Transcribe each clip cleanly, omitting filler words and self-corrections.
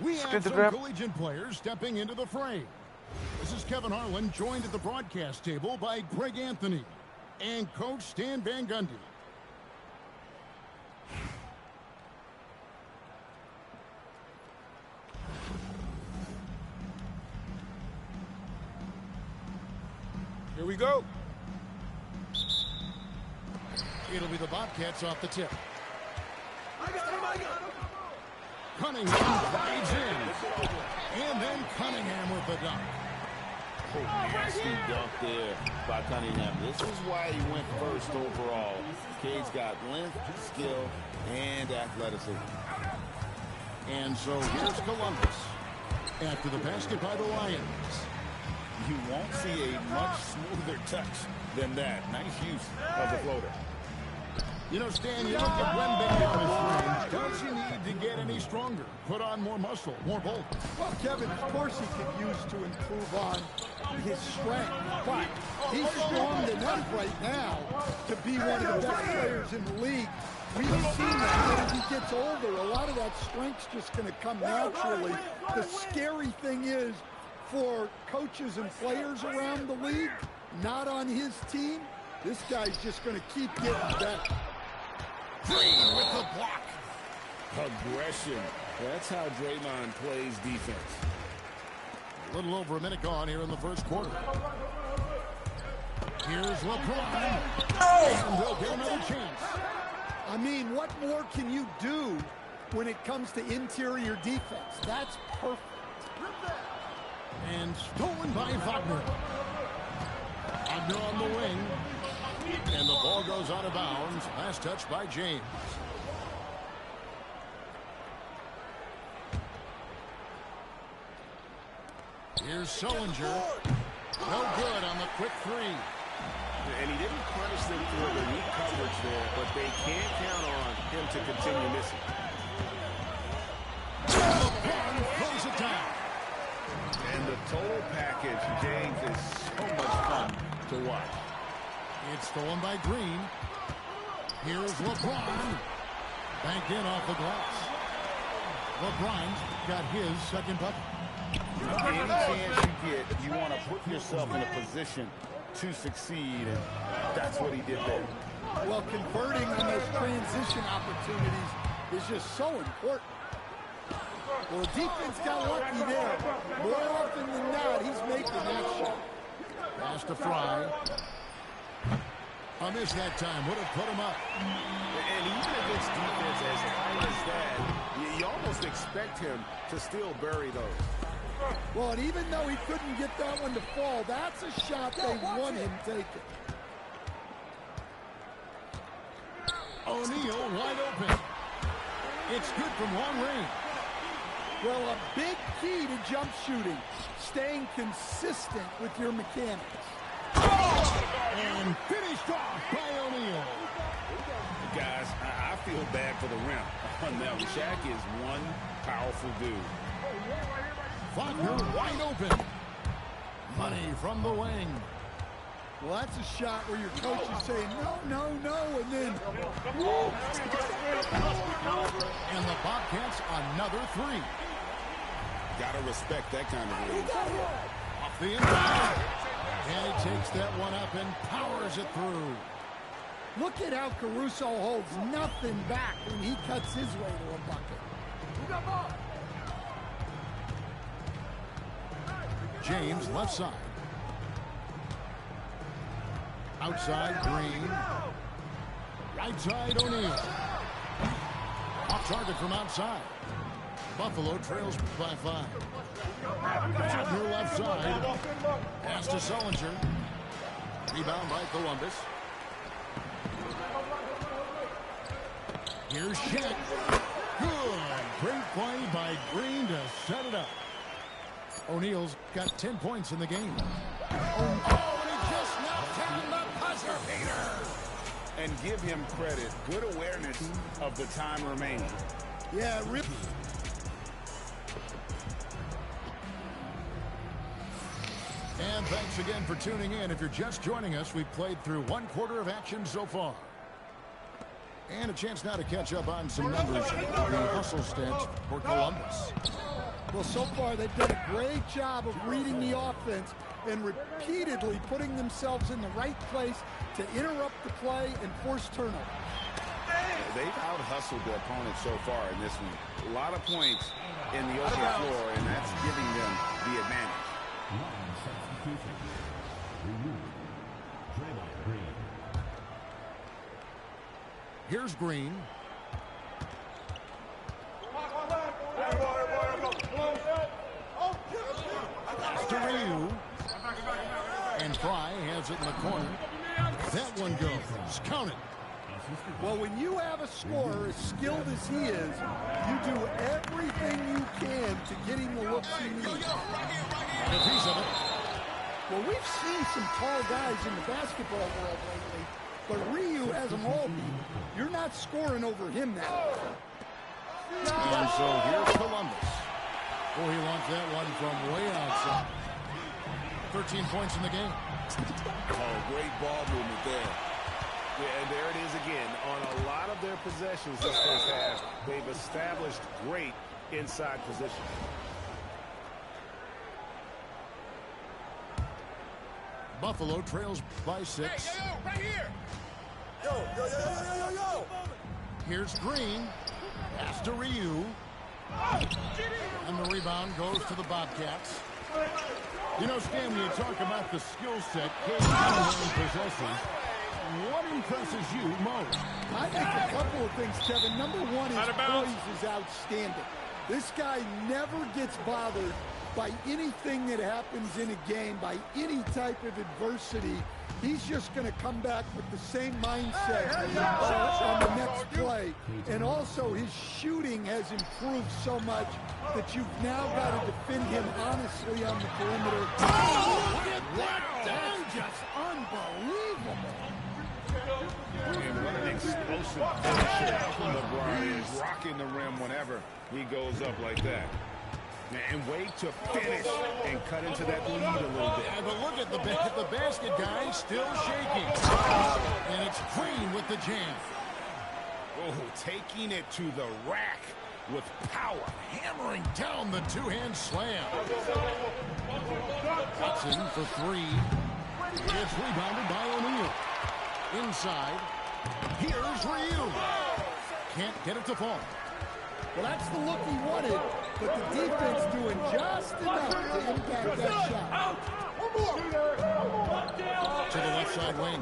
We have some collegiate players stepping into the fray. This is Kevin Harlan, joined at the broadcast table by Greg Anthony and Coach Stan Van Gundy. Here we go. It'll be the Bobcats off the tip. Cunningham glides in. And then Cunningham with the dunk. Oh, nasty dunk there by Cunningham. This is why he went first overall. Cade's got length, skill, and athleticism. And so here's Columbus. After the basket by the Lions. You won't see a much smoother touch than that. Nice use of the floater. You know, Stan, you look at Wemby on his range. Does he need to get any stronger? Put on more muscle, more bulk? Well, Kevin, of course he could use to improve on his strength. But he's strong enough right now to be one of the best players in the league. We've seen that as he gets older, a lot of that strength's just going to come naturally. The scary thing is, for coaches and players around the league, not on his team, this guy's just going to keep getting better. Green with the block. Aggression. That's how Draymond plays defense. A little over a minute gone here in the first quarter. Here's LeBron. And they'll get another chance. I mean, what more can you do when it comes to interior defense? That's perfect. And stolen by Wagner. Wagner on the wing. And the ball goes out of bounds. Last touch by James. Here's Sullinger. No good on the quick three. And he didn't punish them for the weak coverage there, but they can't count on him to continue missing. LeBron throws it down. And the total package, James, is so much fun to watch. It's stolen by Green. Here's LeBron. Banked in off the glass. LeBron's got his second bucket. Any chance you get, you want to put yourself in a position to succeed, and that's what he did there. Well, converting on those transition opportunities is just so important. Well, defense got lucky there. More often than not, he's making that shot. Pass to Fry. A miss that time would have put him up. And even against defense as high as that, you almost expect him to still bury those. Well, and even though he couldn't get that one to fall, that's a shot they want him taking. O'Neal wide open. It's good from long range. Well, a big key to jump shooting, staying consistent with your mechanics. And finished off by O'Neal. Guys, I feel bad for the rim. Now, Shaq is one powerful dude. Wagner wide open. Money from the wing. Well, that's a shot where your coach is saying, no, no, no, and then... And the Bobcats another three. Gotta respect that kind of lead. Off the inside. And he takes that one up and powers it through. Look at how Caruso holds nothing back when he cuts his way to a bucket. James left side. Outside Green. Right side O'Neal. Off target from outside. Buffalo trails by 5. Wagner left side. Pass to Sullinger. Rebound by Columbus. Here's Shaq. Good. Great play by Green to set it up. O'Neal's got 10 points in the game. Oh, and he just knocked down the buzzer beater. And give him credit. Good awareness of the time remaining. Yeah, really. And thanks again for tuning in. If you're just joining us, we've played through one quarter of action so far. And a chance now to catch up on some numbers. The hustle stats for Columbus. Well, so far they've done a great job of reading the offense and repeatedly putting themselves in the right place to interrupt the play and force turnover. They've out-hustled their opponent so far in this one. A lot of points in the open floor, and that's giving them the advantage. Here's Green. Pass to Ryu. And Fry has it in the corner. That one goes. Count it. Well, when you have a scorer as skilled as he is, you do everything you can to get him the looks he needs. A piece of it. Well, we've seen some tall guys in the basketball world lately, but Ryu has them all beat. You're not scoring over him now. And so here's Columbus. Oh, he launched that one from way outside. 13 points in the game. Oh, great ball movement there. Yeah, and there it is again. On a lot of their possessions this first half, they've established great inside position. Buffalo trails by 6. Hey, yo, right here. Yo. Here's Green. Pass to Ryu. And the rebound goes to the Bobcats. You know, Stan, when you talk about the skill set Cade Cunningham possesses, what impresses you most? I think a couple of things, Kevin. Number one, his poise is outstanding. This guy never gets bothered by anything that happens in a game, by any type of adversity. He's just going to come back with the same mindset on the next play. And also, his shooting has improved so much that you've now got to defend him honestly on the perimeter. Oh, look at that! That's just unbelievable. And what an explosive finisher. LeBron is rocking the rim whenever he goes up like that. And wait to finish and cut into that lead a little bit. But look at the basket guy still shaking. And it's Green with the jam. Oh, taking it to the rack with power. Hammering down the two-hand slam. Watson for 3. It's rebounded by O'Neal. Inside. Here's Ryu. Can't get it to fall. Well, that's the look he wanted, but the defense doing just enough to impact that shot. To the left side wing.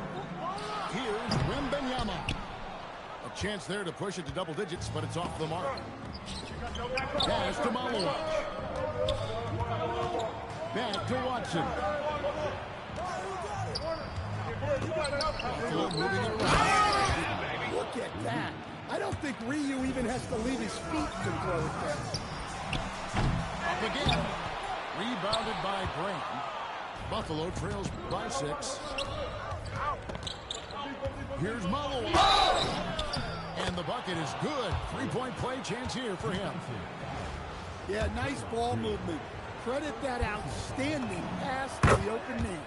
Here's Wembanyama. A chance there to push it to double digits, but it's off the mark. Pass to Malone. Back to Watson. Buffalo moving it around. Look at that. I don't think Ryu even has to leave his feet to throw it there. Up again. Rebounded by Graham. Buffalo trails by 6. Here's Malone. And the bucket is good. 3-point play chance here for him. Yeah, nice ball movement. Credit that outstanding pass to the open man.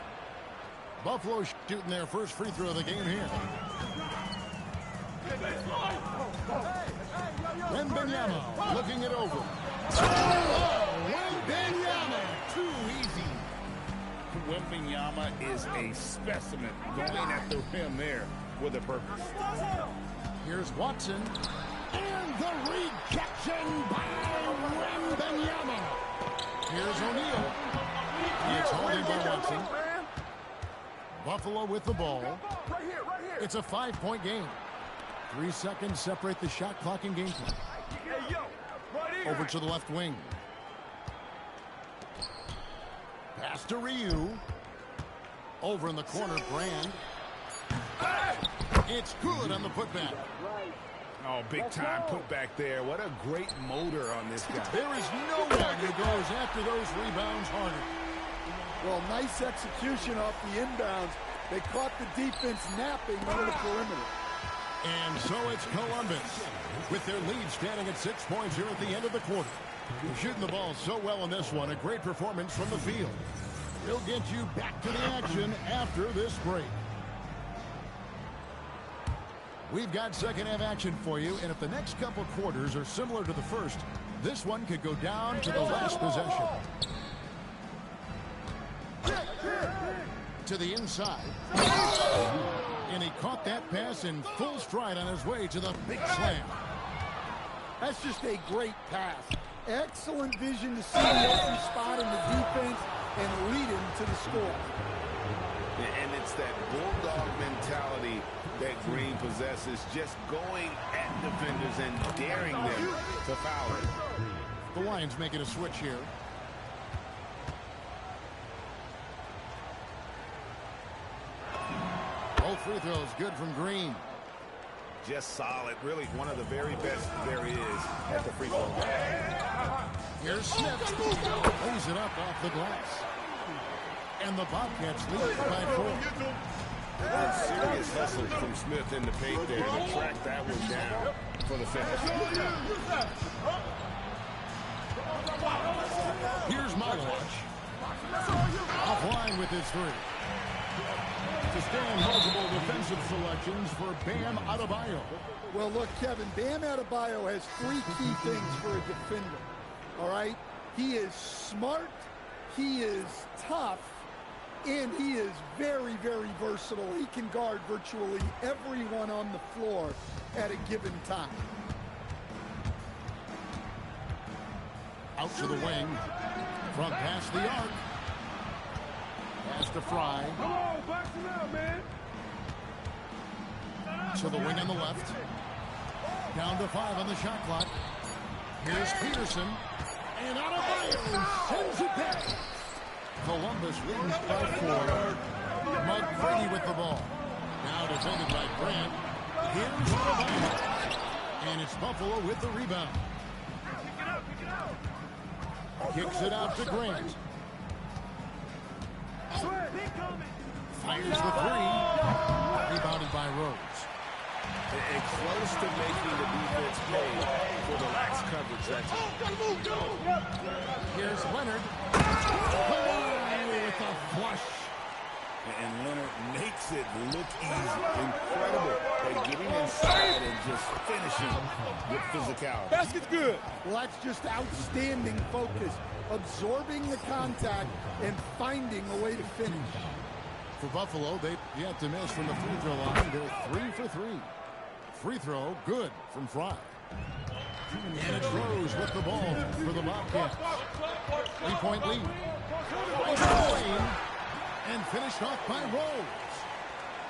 Buffalo shooting their first free throw of the game here. Wembanyama looking it over. Oh, Wembanyama, too easy. Wembanyama is a specimen going at the rim there with a purpose. Here's Watson. And the rejection by Wembanyama. Here's O'Neal. It's holding by Watson. Buffalo with the ball. It's a 5-point game. 3 seconds separate the shot clock and game clock. Over to the left wing. Pass to Ryu. Over in the corner, Brand. It's good on the putback. Oh, big time putback there. What a great motor on this guy. There is no one who goes after those rebounds harder. Well, nice execution off the inbounds. They caught the defense napping under the perimeter. And so it's Columbus with their lead standing at 6 points here at the end of the quarter. They're shooting the ball so well in this one. A great performance from the field. They'll get you back to the action after this break. We've got second half action for you, and if the next couple quarters are similar to the first, This one could go down to the last possession. To the inside. And he caught that pass in full stride on his way to the big slam. That's just a great pass. Excellent vision to see every spot in the defense and lead him to the score. And it's that bulldog mentality that Green possesses, just going at defenders and daring them to foul it. The Lions making a switch here. Both free throws good from Green. Just solid. Really one of the very best there is at the free throw line. Here's Smith. Lays it up off the glass. And the Bobcats lead by 4. Serious hustle from Smith in the paint there to track that one down for the finish. Here's Malawich. Offline with his three. To stand multiple defensive selections for Bam Adebayo. Well, look, Kevin, Bam Adebayo has 3 key things for a defender. All right? He is smart, he is tough, and he is very, very versatile. He can guard virtually everyone on the floor at a given time. Out to the wing. From past the arc. Pass to Fry. Come on, box him out, man. To the wing on the left. Down to 5 on the shot clock. Here's Peterson. And Adebayo sends it back. Columbus leads by 4. McGrady with the ball. Now defended by Grant. Here's Adebayo. And it's Buffalo with the rebound. Kicks it out to Grant. Fires the 3. Rebounded by Rose. And close to making the defense pay for the lax coverage. That's Here's Leonard. With a flush. And Leonard makes it look easy. Incredible at getting inside and just finishing with physicality. Basket's good. Well, that's just outstanding focus. Absorbing the contact and finding a way to finish. For Buffalo, they've yet to miss from the free throw line. They're 3 for 3. Free throw, good from Fry. And it's Rose with the ball for the Bobcats. 3-point lead. And finished off by Rose.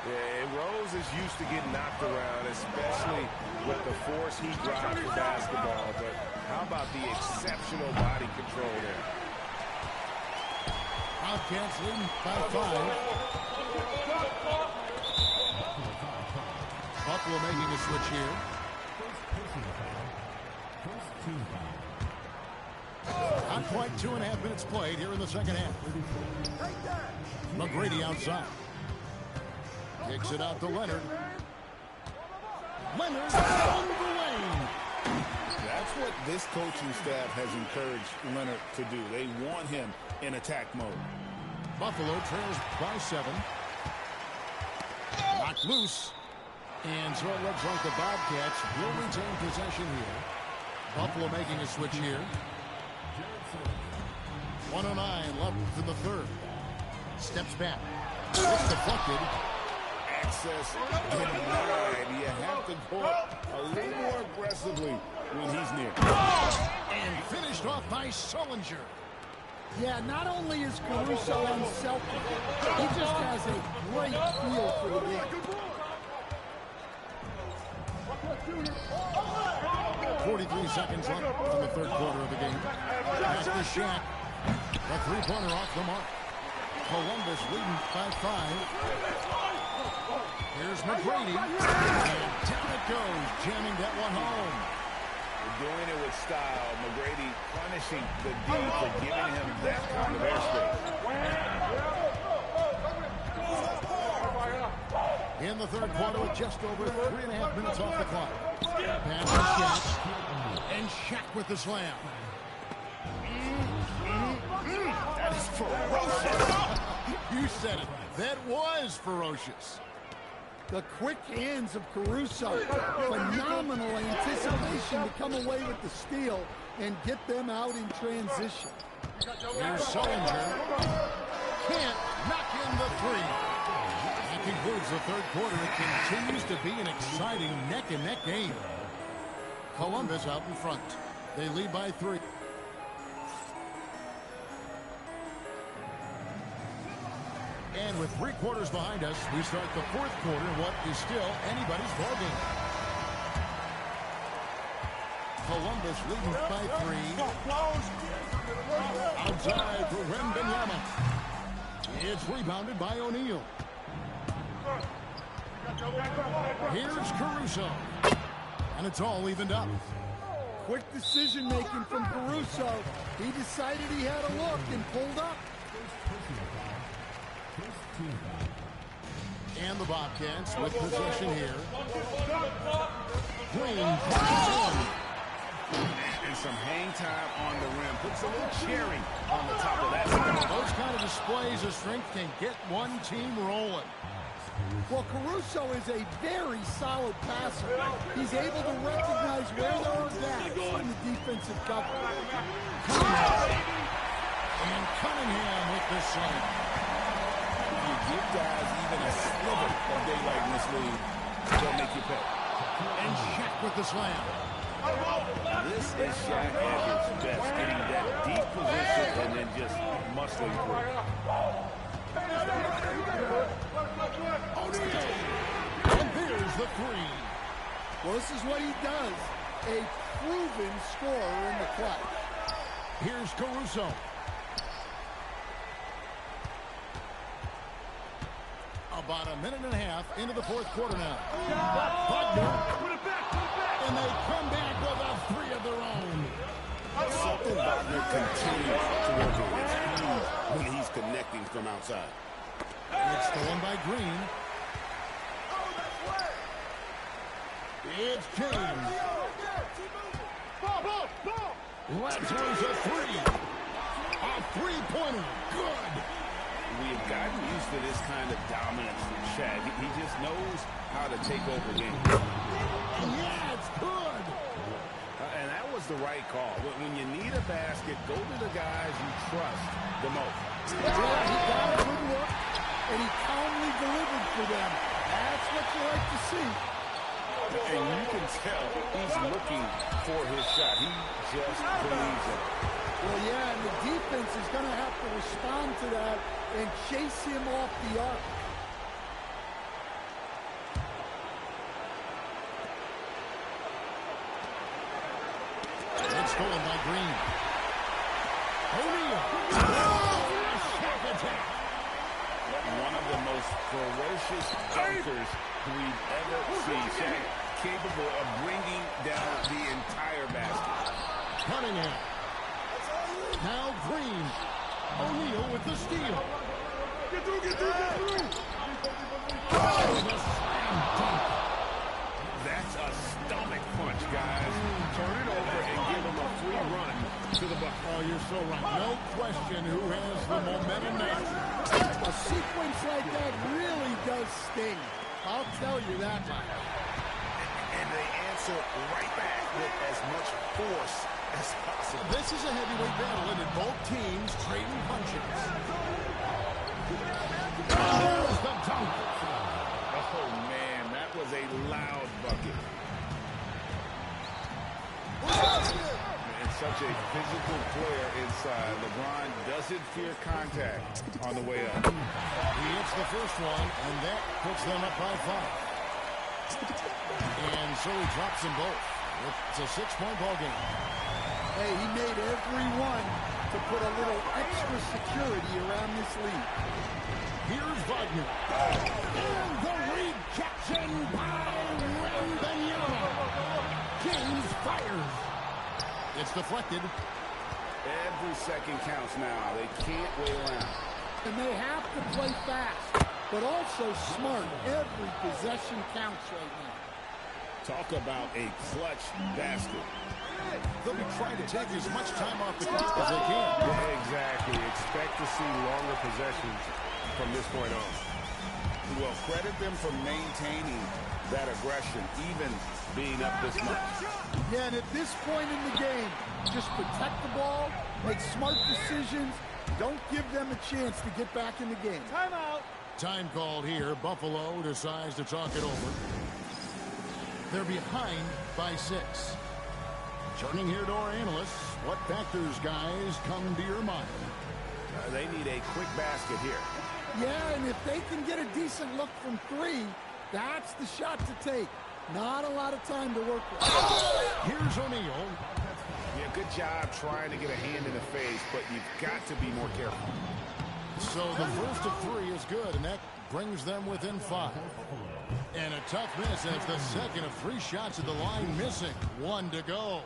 Yeah, Rose is used to getting knocked around, especially with the force he drives the basketball. But how about the exceptional body control there? Bobcats leading by 5. Buffalo making a switch here. Not quite 2.5 minutes played here in the second half. McGrady outside. Kicks it out to Leonard. Leonard on the lane. That's what this coaching staff has encouraged Leonard to do. They want him in attack mode. Buffalo trails by 7. Knocked loose. And so it looks like the Bobcats will retain possession here. Buffalo making a switch here. 1:09 left in the third. Steps back. It's deflected. Access denied. You have to go a little more aggressively when he's near. And finished off by Sullinger. Yeah, not only is Caruso unselfish, he just has a great feel for the game. 43 seconds left in the third quarter of the game. Pass to Shaq. A 3-pointer off the mark. Columbus leading by 5. Here's McGrady. And down it goes, jamming that one home. Doing it with style. McGrady punishing the D for giving him that kind of airspace. In the third quarter with just over 3.5 minutes off the clock. Pass to Shaq. And Shaq with the slam. That is ferocious. You said it. That was ferocious. The quick hands of Caruso. Phenomenal anticipation to come away with the steal. and get them out in transition. Here's Sullinger. Can't knock in the three. That concludes the third quarter. It continues to be an exciting neck-and-neck game. Columbus out in front. They lead by 3. And with 3 quarters behind us, we start the fourth quarter in what is still anybody's ballgame. Columbus leading by 3. Outside for Wembanyama. It's rebounded by O'Neal. Here's Caruso. And it's all evened up. Quick decision-making from Caruso. He decided he had a look and pulled up. And the Bobcats with possession here. Green drives in. And some hang time on the rim. Puts a little cherry on the top of that. Those kind of displays of strength can get one team rolling. Well, Caruso is a very solid passer. He's able to recognize where there are gaps in the defensive cover. And Cunningham with the slam. You give guys even a sliver of daylight in this league, they'll make you pay. And Shaq with the slam. This is Shaq at his best, getting that deep position and then just muscling through. And here's the three. Well, this is what he does. A proven scorer in the clutch. Here's Caruso. About a minute and a half into the fourth quarter now. Wagner. And they come back with a three of their own. Something Wagner continues to work on. It's huge when he's connecting from outside. It's stolen by Green. It's James. Lazarus a three. A three-pointer. Good. We have gotten used to this kind of dominance from Shaq. He just knows how to take over games. Yeah, it's good. And that was the right call. When you need a basket, go to the guys you trust the most. Yeah, he got a good look, and he calmly delivered for them. That's what you like to see. And you can tell he's looking for his shot. He just believes it. Well, yeah, and the defense is going to have to respond to that and chase him off the arc. It's stolen by Green. O'Neal. A Shaq attack. One of the most ferocious dunkers we've ever seen. Shaq capable of bringing down the entire basket. Cunningham. Now Green. O'Neal with the steal. Get through. Oh, the slam dunk. That's a stomach punch, guys. Turn it over and give him a free run to the bucket. Oh, you're so right. No question who has the momentum now. A sequence like that really does sting. I'll tell you that much. And they answer right back with as much force as possible. This is a heavyweight battle, and both teams trading punches. There's the dunk. Oh, man, that was a loud bucket. And such a physical player inside. LeBron doesn't fear contact on the way up. He hits the first one, and that puts them up by 5. And so he drops them both. It's a 6-point ball game. Hey, he made every one to put a little extra security around this lead. Here's Wagner. And the rejection by Wembanyama. James fires. It's deflected. Every second counts now. They can't wait around. And they have to play fast, but also smart. Every possession counts right now. Talk about a clutch basket. They'll be trying to take as much time off the clock as they can. Yeah, exactly. Expect to see longer possessions from this point on. Well, credit them for maintaining that aggression, even being up this much. Yeah, and at this point in the game, just protect the ball, make smart decisions, don't give them a chance to get back in the game. Timeout. Time called here. Buffalo decides to talk it over. They're behind by 6. Turning here to our analysts, what factors, guys, come to your mind? They need a quick basket here. Yeah, and if they can get a decent look from 3, that's the shot to take. Not a lot of time to work with. Here's O'Neal. Yeah, good job trying to get a hand in the face, but you've got to be more careful. So the first of 3 is good, and that brings them within 5. And a tough miss as the second of 3 shots at the line missing. 1 to go.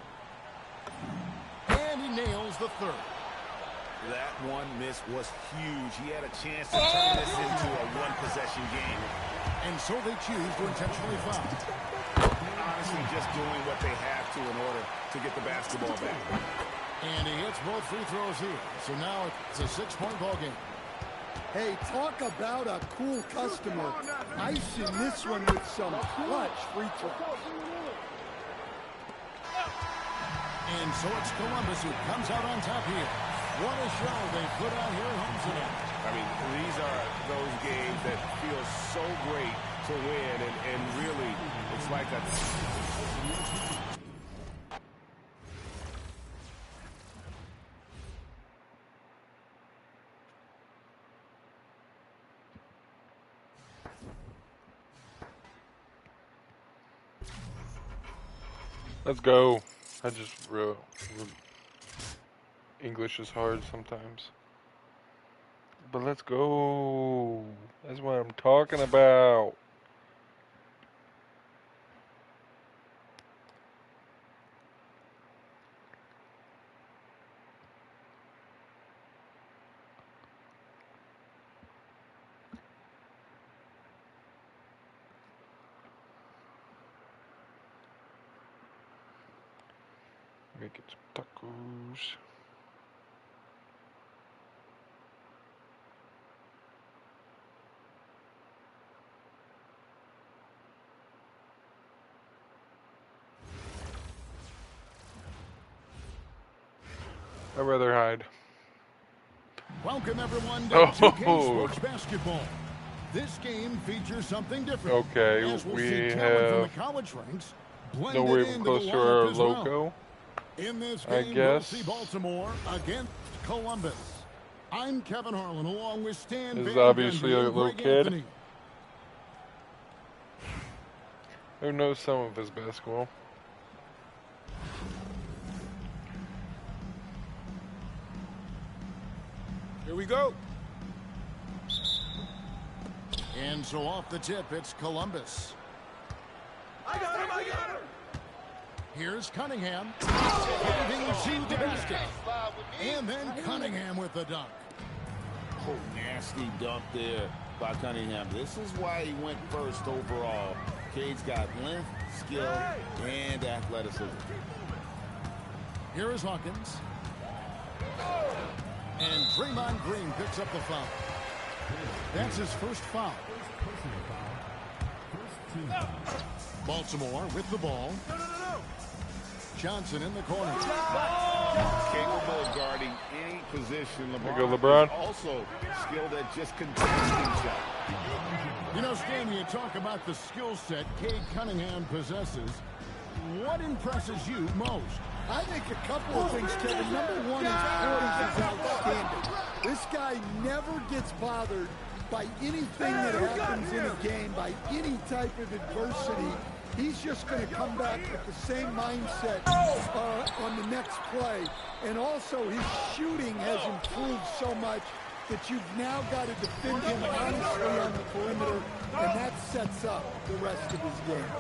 And he nails the 3rd. That one miss was huge. He had a chance to turn this into a one-possession game. And so they choose to intentionally foul. Honestly, just doing what they have to in order to get the basketball back. And he hits both free throws here. So now it's a 6-point ball game. Hey, talk about a cool customer. Icing this one with some clutch free throws. And so it's Columbus who comes out on top here. What a show they put out here at home tonight. I mean, these are those games that feel so great to win, and really, it's like a... Let's go. I just English is hard sometimes. But let's go. That's what I'm talking about. Make it some tacos. I'd rather hide. Welcome everyone to 2K Sports Basketball. This game features something different. Okay, as we'll we see talent have from the college ranks blended nowhere even into close the to our lineup as well. logo. In this I game, we'll guess. see Baltimore against Columbus. I'm Kevin Harlan along with Stan This is Van obviously Gundy a and little Greg kid. Anthony. Who knows some of his basketball? Here we go. And so off the tip, it's Columbus. I got him! Here's Cunningham. Driving to the basket. And then Cunningham with the dunk. Oh, nasty dunk there by Cunningham. This is why he went first overall. Cade's got length, skill, and athleticism. Here is Hawkins. And Draymond Green picks up the foul. That's his first foul. Baltimore with the ball. Johnson in the corner. Capable of guarding any position. LeBron. Is also skilled at just contesting shots. You know, Stan, you talk about the skill set Cade Cunningham possesses. What impresses you most? I think a couple of things, Kevin. Number one, his poise is outstanding. This guy never gets bothered by anything that happens in a game, by any type of adversity. He's just going to come back with the same mindset on the next play. And also, his shooting has improved so much that you've now got to defend him honestly on the perimeter, and that sets up the rest of his game.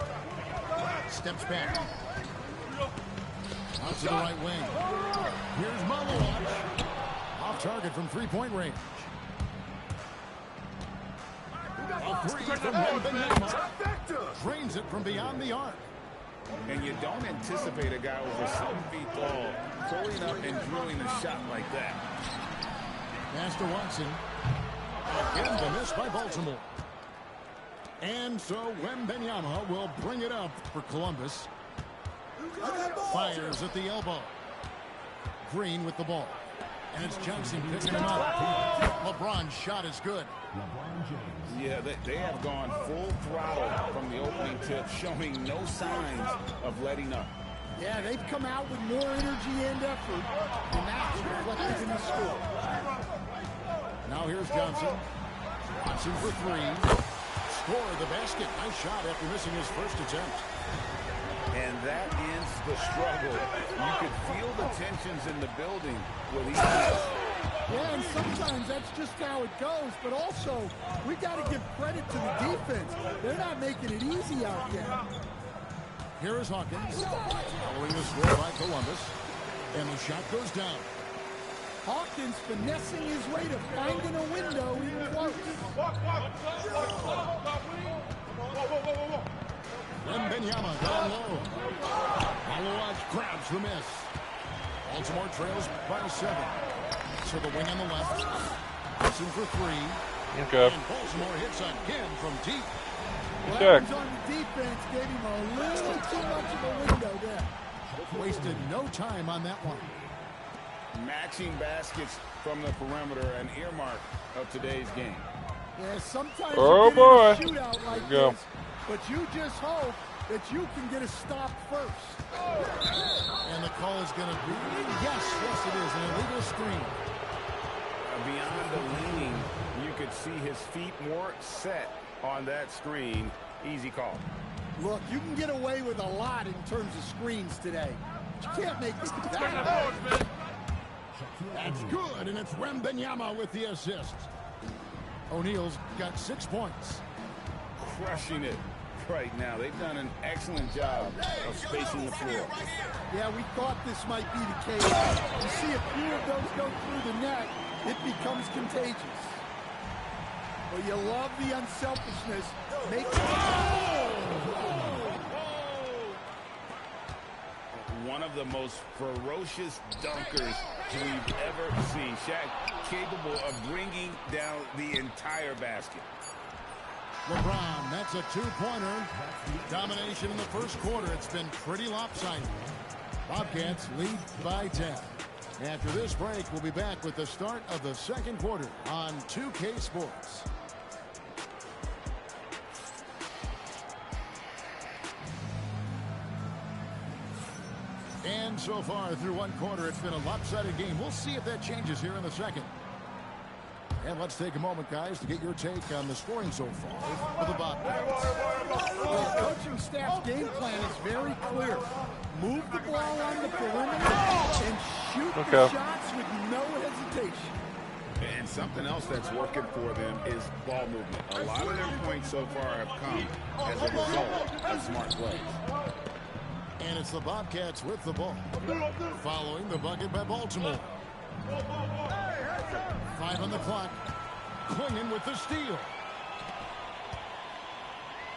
Steps back. Out to the right wing. Here's Malawach. Off target from three-point range. A three from Wembanyama. Drains it from beyond the arc. And you don't anticipate a guy over 7 feet tall pulling up and drilling a shot like that. Pass to Watson. Again, the miss by Baltimore. And so Wembanyama will bring it up for Columbus. Fires at the elbow. Green with the ball. And it's Johnson picking him up. LeBron's shot is good. Yeah, they have gone full throttle from the opening tip, showing no signs of letting up. Yeah, they've come out with more energy and effort, and that's reflected in the score. Now here's Johnson. Johnson for three. Score the basket. Nice shot after missing his first attempt. And that ends the struggle. You could feel the tensions in the building with each miss. Yeah, and sometimes that's just how it goes, but also we got to give credit to the defense. They're not making it easy out there. Here is Hawkins. Following the score by Columbus. And the shot goes down. Hawkins finessing his way to finding a window in close. Wembanyama down low. Malawaj grabs the miss. Baltimore trails by 7. So the wing on the left. Johnson for three. Okay. And Baltimore hits again from deep. Blevins on the defense gave him a little too much of a window there. Wasted no time on that one. Matching baskets from the perimeter, an earmark of today's game. Yeah, sometimes Oh, you get boy. in a shootout like Go. this, but you just hope that you can get a stop first. And the call is going to be, yes, it is, an illegal screen. Beyond the leaning, you could see his feet more set on that screen. Easy call. Look, you can get away with a lot in terms of screens today. You can't make it that. That's good, and it's Wembanyama with the assist. O'Neal's got 6 points. Crushing it right now. They've done an excellent job of spacing the floor. Yeah, we thought this might be the case. You see a few of those go through the net, it becomes contagious. But you love the unselfishness. One of the most ferocious dunkers we've ever seen. Shaq capable of bringing down the entire basket. LeBron, that's a 2-pointer. Domination in the first quarter. It's been pretty lopsided. Bobcats lead by 10. After this break, we'll be back with the start of the second quarter on 2K Sports. And so far through one quarter, it's been a lopsided game. We'll see if that changes here in the second. And let's take a moment, guys, to get your take on the scoring so far for the Bobcats. The coaching staff's game plan is very clear. Move the ball on the perimeter and shoot the shots with no hesitation. And something else that's working for them is ball movement. A lot of their points so far have come as a result of smart plays. And it's the Bobcats with the ball. Following the bucket by Baltimore. 5 on the clock. Clingan with the steal.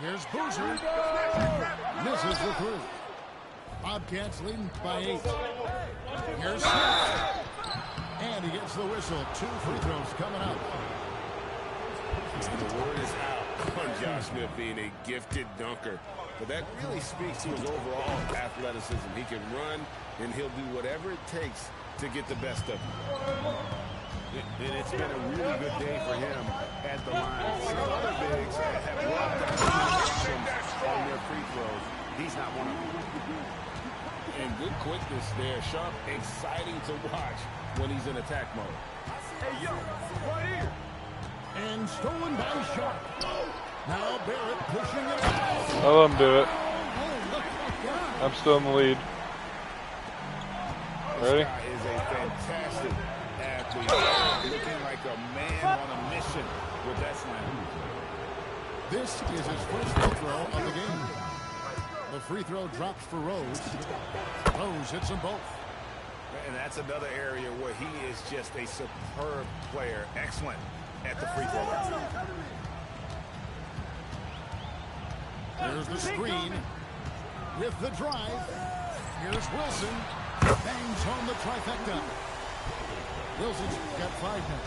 Here's Boozer. Misses the through. Bobcats leading by 8. Here's Smith. And he gets the whistle. 2 free throws coming up. The word is out on Josh Smith being a gifted dunker. But that really speaks to his overall athleticism. He can run, and he'll do whatever it takes to get the best of him. And it's been a really good day for him at the line. Some other bigs have dropped down on their free throws. He's not one of them. And good quickness there. Sharp, exciting to watch when he's in attack mode. Hey, yo, right here. And stolen by Sharp. Now Barrett pushing it out. I'll let him do it. Oh, I'm still in the lead. Ready? This guy is a fantastic athlete. Looking like a man on a mission with that slam. This is his first free throw of the game. The free throw drops for Rose. Rose hits them both. And that's another area where he is just a superb player. Excellent at the free throw line. There's the screen with the drive. Here's Wilson. Bangs home the trifecta. Wilson's got 5 now.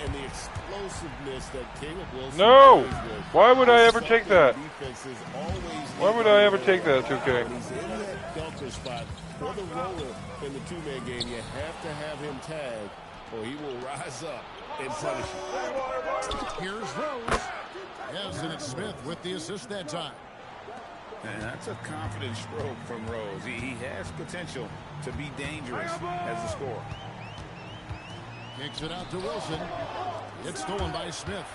And the explosiveness that Caleb Wilson No! plays with. Why would I ever take that? Defenses always Why would I ever take that, 2K? When he's in that dunker spot or the roller in the two-man game, you have to have him tagged or he will rise up and punish you. Here's Rose. Yes, and it's Smith with the assist that time. And that's a confident stroke from Rose. He has potential to be dangerous as a scorer. Kicks it out to Wilson. It's stolen by Smith.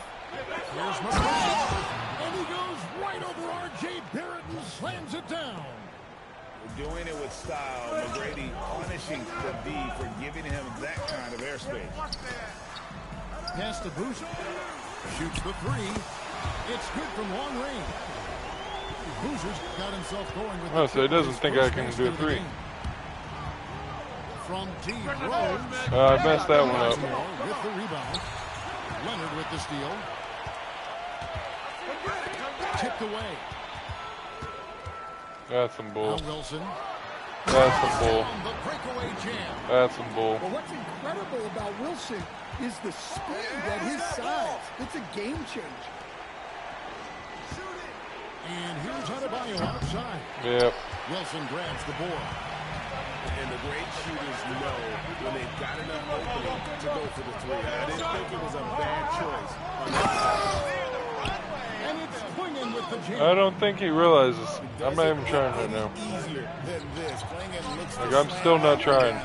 Here's McGrady. And he goes right over R.J. Barrett and slams it down. Doing it with style. McGrady punishing the D for giving him that kind of airspace. Pass to Boozer. Shoots the three. It's good from long range. Boozer's got himself going with Oh, so he doesn't think I can do a three. From deep, Rose. I messed that one up. With the rebound. Leonard with the steal. Tipped away. That's some bull. Now Wilson. That's some bull. The breakaway jam. That's some bull. Well, what's incredible about Wilson is the speed at his size. It's a game changer. And here's Adebayo outside. Yep. Wilson grabs the board. And the great shooters know when they've got enough opening to go for the three. I didn't think it was a bad choice. And it's swinging with the jam. I don't think he realizes. I'm not even trying right now. Easier than this. Playing it looks Like, I'm still not trying.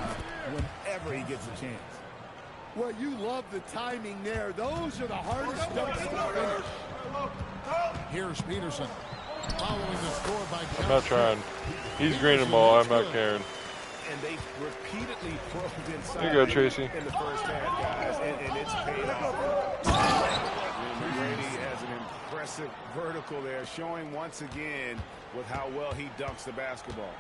whenever he gets a chance. Well, you love the timing there. Those are the hardest dunks to finish. Here's Peterson. Following the score by I'm not trying. He's greening them all. I'm not caring. And they repeatedly probed inside. There you go, Tracy. In the first half, guys, and it's paid off. McGrady has an impressive vertical there, showing once again with how well he dunks the basketball.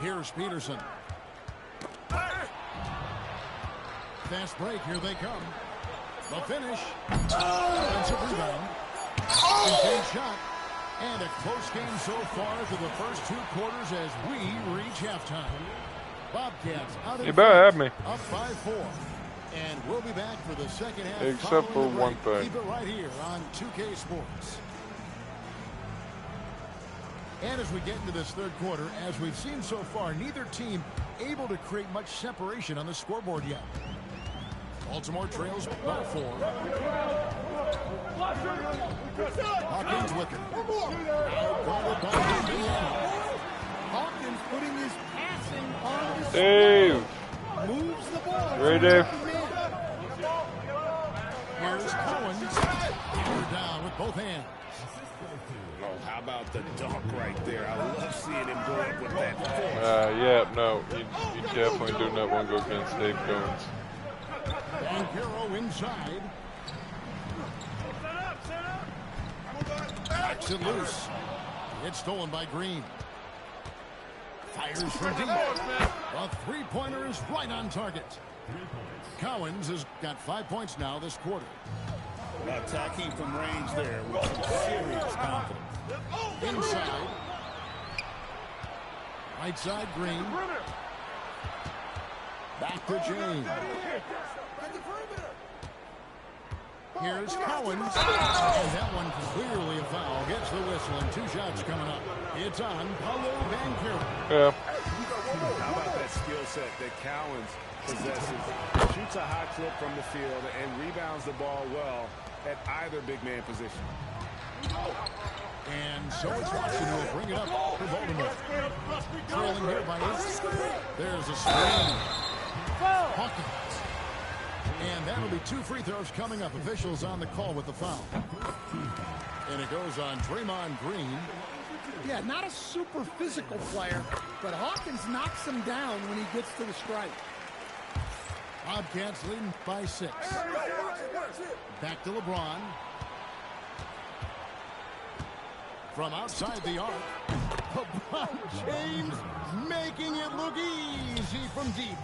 Here's Peterson. Fast break. Here they come. The finish. Offensive rebound. Contained shot. And a close game so far through the first two quarters as we reach halftime. Bobcats out in You better have me. Up 5-4. And we'll be back for the second half. Except for following the one break. thing. Keep it right here on 2K Sports. And as we get into this third quarter, as we've seen so far, neither team able to create much separation on the scoreboard yet. Baltimore trails by 4. Hawkins with it. Outguarded by Indiana. Hawkins putting his passing on the Dave. moves the ball. Ready, Dave? Here's Cowens. Hammered down with both hands. Oh, how about the dunk right there? I love seeing him go up with that force. Yeah, no. You definitely do not want to go against Dave Cowens. Banchero inside. Backs it loose. It's stolen by Green. Fires from deep. A three-pointer is right on target. Cowens has got 5 points now this quarter. Attacking from range there with some serious confidence. Inside. Right side, Green. Back to James. Here's Cowens. And that one clearly a foul. Gets the whistle and 2 shots coming up. It's on Paolo Banchero. Yeah. How about that skill set that Cowens possesses? Shoots a hot clip from the field and rebounds the ball well at either big man position. And so it's Watson who will bring it up for Baltimore. Trailing here by 8. There's a screen. Hawkins. And that'll be 2 free throws coming up. Officials on the call with the foul. And it goes on Draymond Green. Yeah, not a super physical player, but Hawkins knocks him down when he gets to the strike. Bobcats leading by 6. Back to LeBron. From outside the arc. LeBron James making it look easy from deep.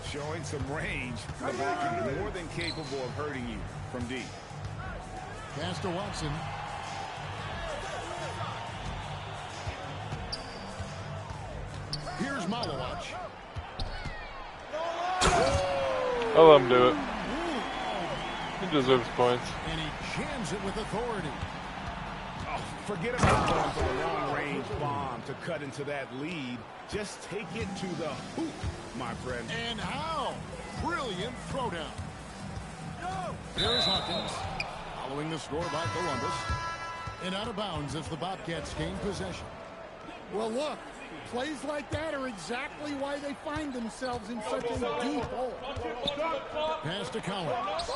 Showing some range. LeBron more than capable of hurting you from deep. Pass to Watson. Here's Malowacz. I'll let him do it. He deserves points. And he jams it with authority. Oh, forget about going for the long-range bomb to cut into that lead. Just take it to the hoop, my friend. And how? Brilliant throwdown. Here's Hawkins, following the score by Columbus. And out of bounds as the Bobcats gain possession. Well, look, plays like that are exactly why they find themselves in such a deep hole. Pass to Collins.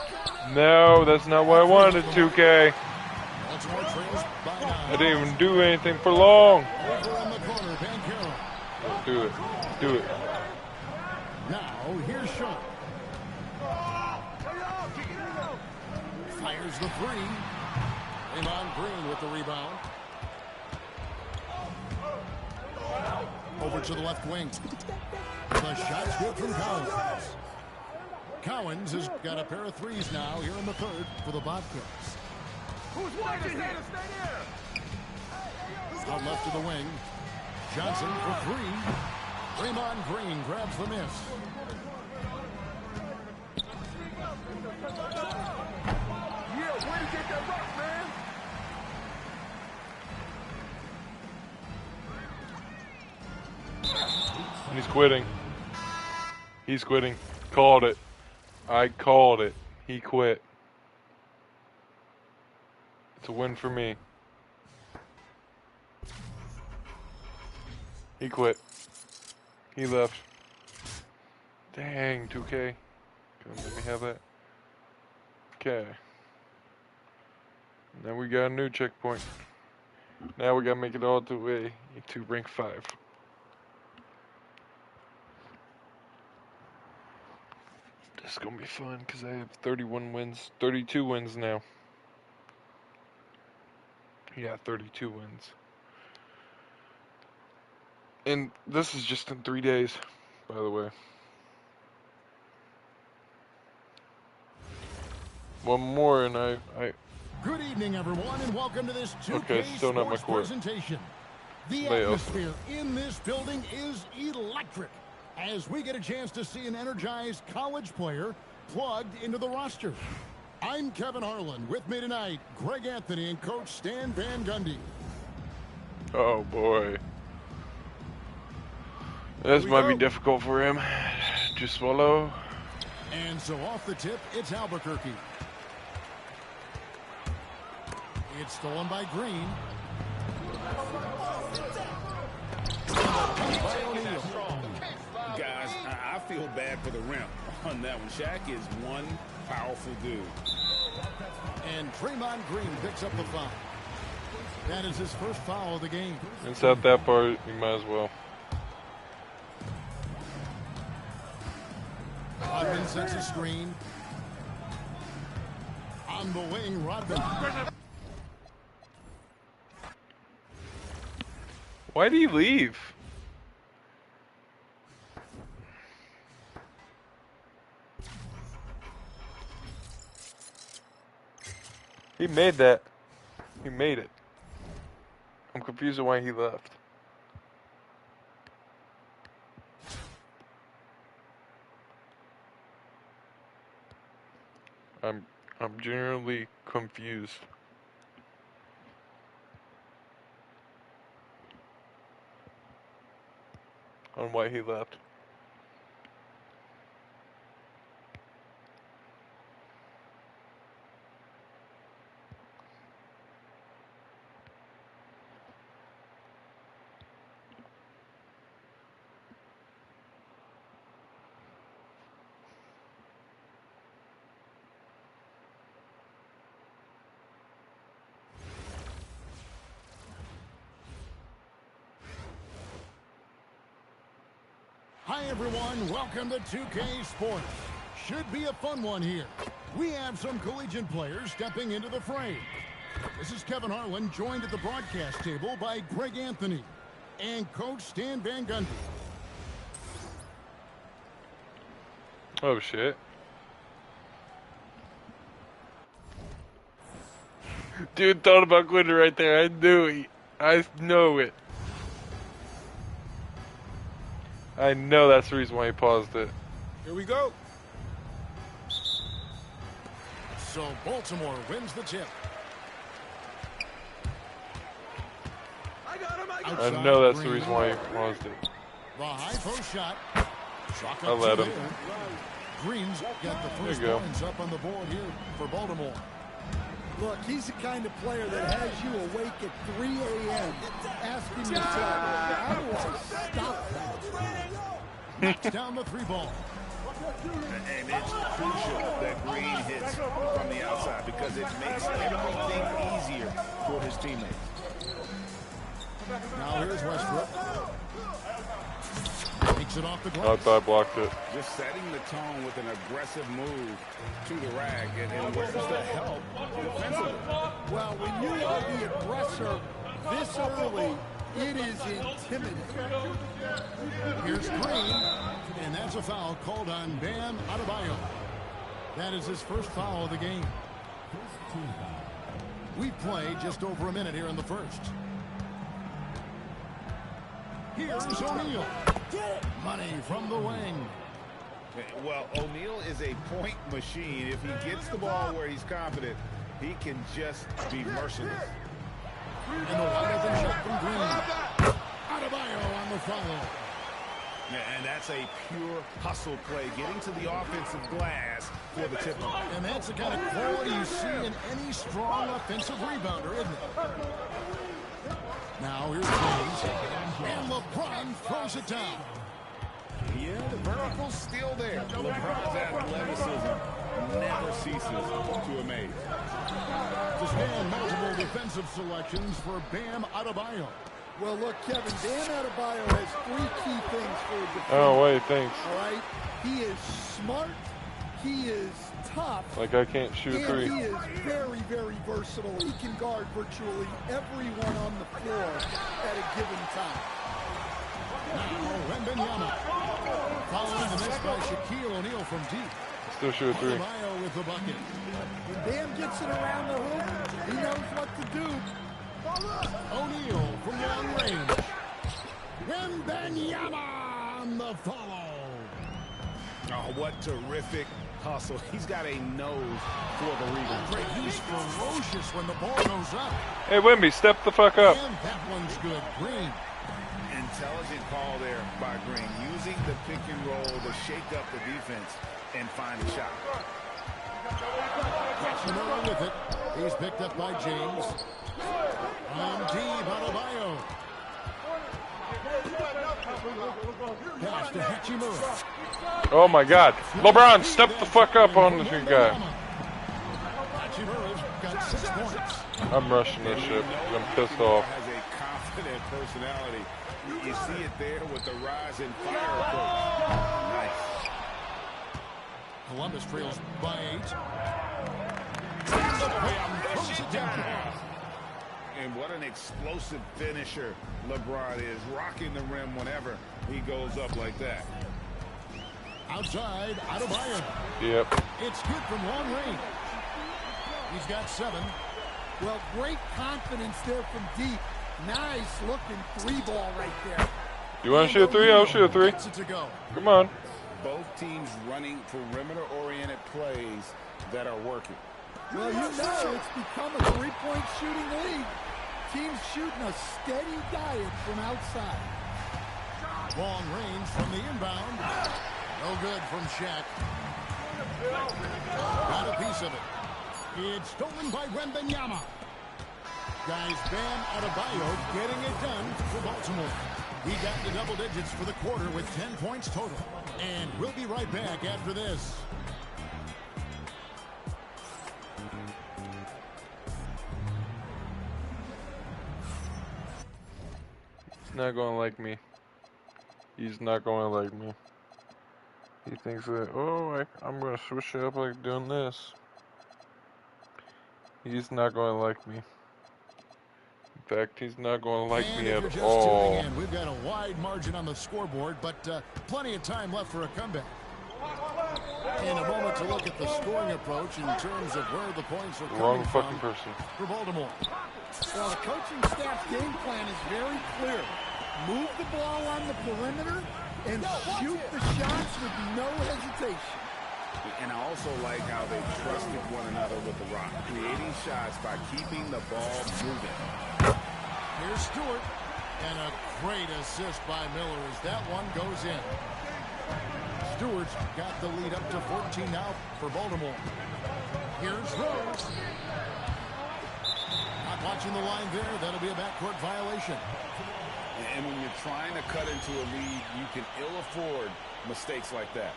No, that's not what I wanted, 2K. Baltimore trails by 9. I didn't even do anything for long. Over in the corner, Banchero. Do it. Do it. Now, here's Shaw. Fires the three. Draymond Green with the rebound. Over to the left wing. The shot's good from Collins. Collins has got a pair of threes now here in the third for the Bobcats. Who's watching here? Stay there. Out left to the wing. Johnson for three. Draymond Green grabs the miss. Yeah, way to get that rock, man. And he's quitting. He's quitting. Called it. I called it. He quit. It's a win for me. He quit. He left. Dang, 2K. Come on, let me have that. Okay. Now we got a new checkpoint. Now we gotta make it all the way to rank 5. This is gonna be fun because I have 31 wins, 32 wins now. Yeah, 32 wins. And this is just in 3 days, by the way. One more and I Good evening, everyone, and welcome to this 2K Okay, still not my Sports court. presentation. The Layoff. atmosphere in this building is electric as we get a chance to see an energized college player plugged into the roster. I'm Kevin Harlan. With me tonight, Greg Anthony and Coach Stan Van Gundy. Oh boy. This might be difficult for him to swallow. And so off the tip, it's Albuquerque. It's stolen by Green. Guys, I feel bad for the rim on that one. Shaq is one powerful dude. And Draymond Green picks up the foul. That is his first foul of the game. Inside that part, you might as well. Rodman sets a screen. On the wing, Rodman. Why did he leave? He made that. He made it. I'm confused on why he left. I'm generally confused. On why he left. Hi, everyone. Welcome to 2K Sports. Should be a fun one here. We have some collegiate players stepping into the fray. This is Kevin Harlan, joined at the broadcast table by Greg Anthony and Coach Stan Van Gundy. Oh shit. Dude thought about quitting right there. I knew it. I know it. I know that's the reason why he paused it. Here we go. So Baltimore wins the tip. I know that's the reason why he paused it. The high post shot. Chalk I up let two him. there. Green's got the first you go. points up on the board here for Baltimore. Look, he's the kind of player that has you awake at 3 a.m. asking yourself, how do I stop that? Knocks down the three ball. And it's crucial that Green hits from the outside because it makes everything easier for his teammates. Now here's Westbrook. Takes it off the I glass. thought I blocked it. Just setting the tone with an aggressive move to the rack and where's the help defensively. Well, when you are the aggressor this early, it is intimidating. Here's Green. And that's a foul called on Bam Adebayo. That is his first foul of the game. We've played just over a minute here in the first. Here's O'Neal. Money from the wing. Well, O'Neal is a point machine. If he gets the ball where he's confident, he can just be merciless. And the wide open shot from Green. Adebayo on the follow. And that's a pure hustle play, getting to the offensive glass for the tip. And that's the kind of quality you see in any strong offensive rebounder, isn't it? Now here's James. And LeBron throws it down. Yeah, the vertical's still there. LeBron's athleticism never ceases to amaze. To stand multiple defensive selections for Bam Adebayo. Well, look, Kevin, Bam Adebayo has 3 key things for a defender. Oh, wait, thanks. All right? He is smart. He is tough. Like I can't shoot And 3. he is very, very versatile. He can guard virtually everyone on the floor at a given time. Now, Wembanyama. Following the miss by Shaquille O'Neal from deep. Still shoot 3. Adebayo with the bucket. When Bam gets it around the hoop, he knows what to do. O'Neal from long range. Wembanyama on the follow. Oh, what terrific hustle. He's got a nose for the rebound. Andre, he's ferocious when the ball goes up. Hey, Wemby, step the fuck up. And that one's good. Green. Intelligent call there by Green, using the pick and roll to shake up the defense and find a shot. Hachimura with it. He's picked up by James. On deep, Adebayo. Pass to Hachimura. Oh my God. LeBron, step the fuck up on this guy. Hachimura's got 6 points. I'm rushing this shit. I'm pissed off. Has a confident personality. You see it there with the rise and fire approach. Nice. Columbus trails by 8. Throws it down. And what an explosive finisher LeBron is, rocking the rim whenever he goes up like that. Outside, Adebayo. Yep. It's good from long range. He's got 7. Well, great confidence there from deep. Nice looking 3-ball right there. You want to shoot 3? I'll shoot 3. Gets it to go. Come on. Both teams running perimeter-oriented plays that are working. Well, you know it's become a 3-point shooting league. Teams shooting a steady diet from outside. Long range from the inbound. No good from Shaq. Got a piece of it. It's stolen by Wembanyama. Guys, Bam Adebayo getting it done for Baltimore. He got into double digits for the quarter with 10 points total. And we'll be right back after this. He's not going to like me. He's not going to like me. He thinks that, oh, I'm going to switch it up like doing this. He's not going to like me. In fact, he's not going to like me if you're at just all. tuning in, we've got a wide margin on the scoreboard, but plenty of time left for a comeback. In a moment to look at the scoring approach in terms of where the points are coming Wrong from fucking person. for Baltimore. Well, the coaching staff's game plan is very clear. Move the ball on the perimeter and shoot the shots with no hesitation. And I also like how they trusted one another with the rock, creating shots by keeping the ball moving. Here's Stewart. And a great assist by Miller as that one goes in. Stewart's got the lead up to 14 now for Baltimore. Here's Rose. Not watching the line there. That'll be a backcourt violation. And when you're trying to cut into a lead, you can ill afford mistakes like that.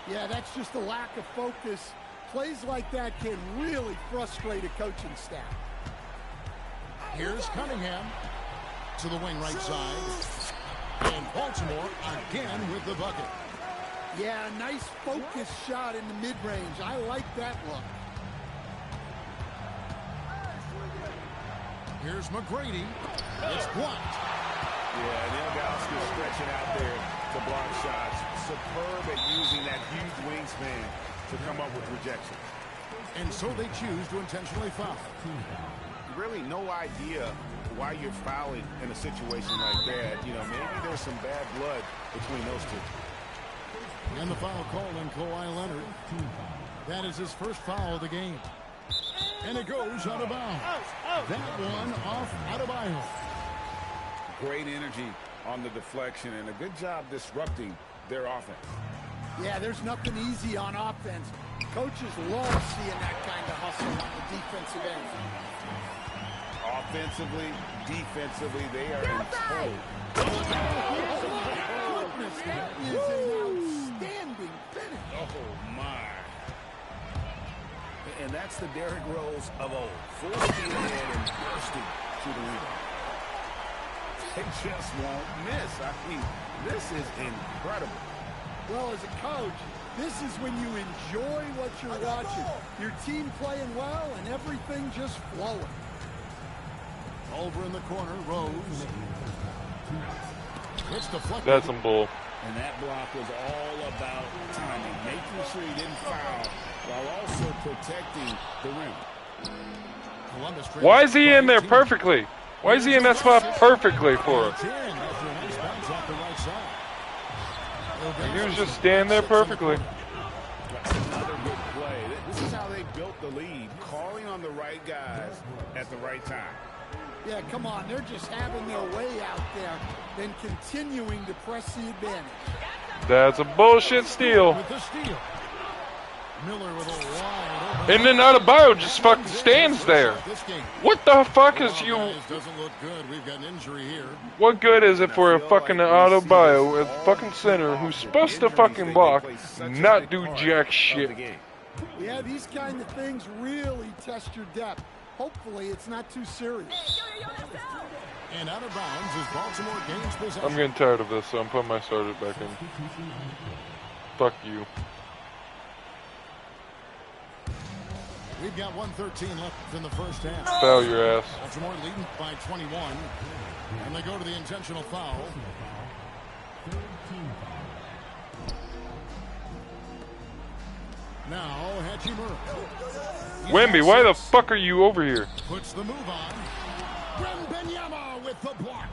Yeah, that's just a lack of focus. Plays like that can really frustrate a coaching staff. Here's Cunningham to the wing right side. And Baltimore again with the bucket. Yeah, nice focused shot in the mid-range. I like that look. Here's McGrady. It's blocked. Yeah, Neil Gallagher stretching out there to block shots. Superb at using that huge wingspan to come up with rejection. And so they choose to intentionally foul. Really no idea why you're fouling in a situation like that. You know, maybe there's some bad blood between those two. And the foul called on Kawhi Leonard. That is his first foul of the game. And it goes out of bounds. That one off Adebayo. Great energy on the deflection and a good job disrupting their offense. Yeah, there's nothing easy on offense. Coaches love seeing that kind of hustle on the defensive end. Offensively, defensively, they are in total. Goodness, that is an outstanding finish. Oh, my. And that's the Derrick Rose of old. Full speed ahead and bursting to the rebound. They just won't miss. I mean, this is incredible. Well, as a coach, this is when you enjoy what you're watching. Your team playing well and everything just flowing. Over in the corner, Rose. It's deflected. That's some bull. And that block was all about timing, making sure he didn't foul while also protecting the rim. Columbus Why is he in there perfectly? Why is he in that spot perfectly for us? He was just standing there perfectly. Another good play. This is how they built the lead, calling on the right guys at the right time. Yeah, come on. They're just having their way out there and continuing to press the advantage. That's a bullshit steal. With the steal. Miller with a wide open. And then Adebayo just fucking stands there. What the fuck is you? Doesn't look good. We've got an injury here. What good is it for a fucking Adebayo, a fucking center who's supposed to fucking block, not do jack shit? Yeah, these kind of things really test your depth. Hopefully, it's not too serious. And out of bounds as Baltimore gains possession. I'm getting tired of this, so I'm putting my starter back in. Fuck you. We've got 1:13 left in the first half. Foul your ass. Baltimore leading by 21. And they go to the intentional foul. Now, Hachimura. Wemby, why the fuck are you over here? Puts the move on. Wembanyama with the block.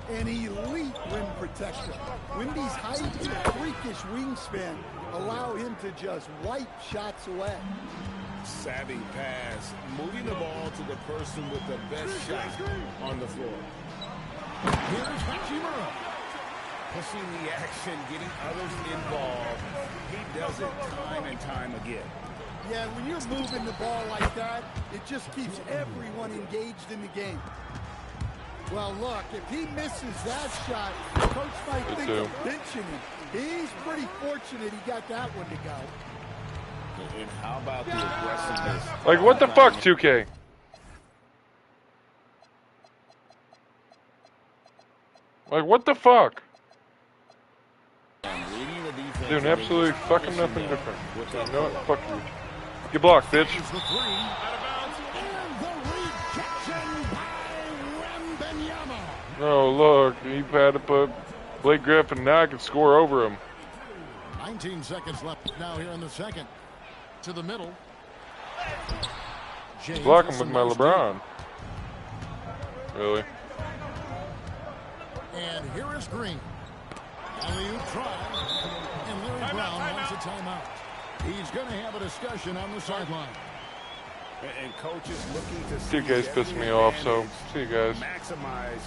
An elite rim protector. Wemby's height and freakish wingspan allow him to just wipe shots away. Savvy pass, moving the ball to the person with the best shot on the floor. Here's Hachimura. Pushing the action, getting others involved. He does it time and time again. Yeah, when you're moving the ball like that, it just keeps everyone engaged in the game. Well, look, if he misses that shot, the coach might think of benching him. He's pretty fortunate he got that one to go. And how about the aggressiveness? Like, what the fuck, 2K? Like, what the fuck? Doing absolutely fucking nothing different. You know what? Fuck you. Get blocked, bitch. Here's the three. And the rejection by Wembanyama. Oh, look. He had to put Blake Griffin. Now I can score over him. 19 seconds left now here in the second. To the middle. James Block him with my LeBron. Really? And here is Green. Alley-oop try. And Larry Brown wants a timeout. He's going to have a discussion on the sideline. And coaches looking to see You guys piss me off, so see you guys. maximize